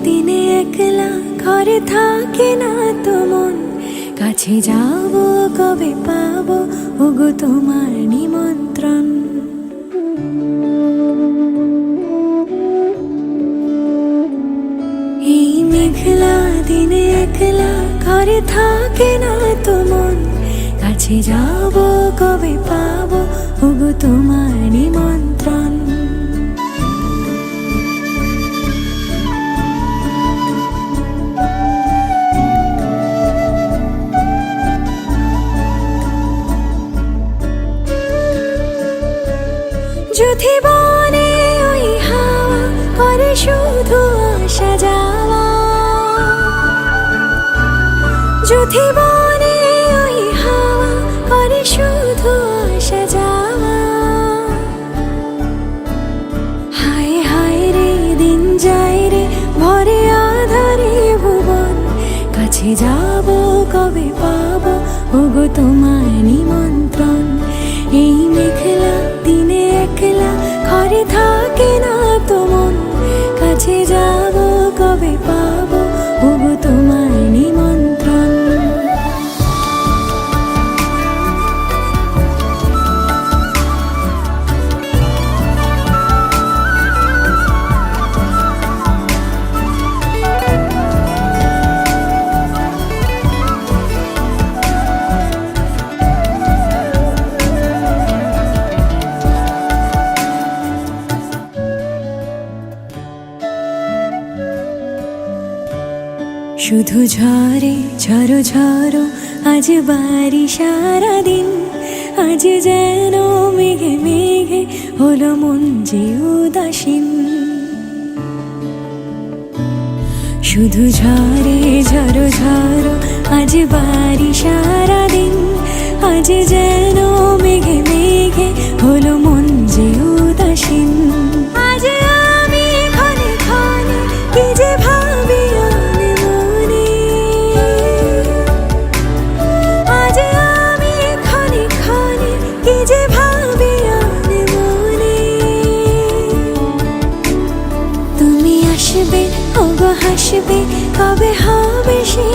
দিনে একলা ঘরে থাকে না তো মন, কাছে যাব কবে পাবো ওগো তোমার নিমন্ত্রণ। এই মেঘলা দিনে একলা ঘরে থাকে না তো মন, কাছে যাব কবে পাবো ওগো তোমার নিমন্ত্রণ। যদি বনে ওই হাওয়া করে শুধু আসা যাওয়া, যদি বনে ওই হাওয়া করে শুধু আসা যাওয়া, হায় হায় রে দিন যায় রে ভরে আধারে ভুবন, কাছে যাব কবে পাবো ওগো তোমার নিমন্ত্রণ। এই মেঘলা দিনে একলা ঘরে থাকে না তো মন, কাছে যাব কবে পাবো ওগো তোমার নিমন্ত্রণ। শুধু ঝরে ঝরো ঝরো আজ বাড়ি সারাদিন, আজ যেন মেঘে মেঘে হলো মন যে উদাসীন। শুধু ঝরে ঝরো ঝরো আজ বাড়ি সারাদিন, আজ যেন মেঘে মেঘে হলো মন যে উদাসীন। আজ আমি ক্ষণে ক্ষণে কি যে ভাবি আনে মনে, আজ আমি ক্ষণে ক্ষণে কি যে ভাবি আনে মনে। তুমি আসবে ওগো হাসবে কবে হবে সে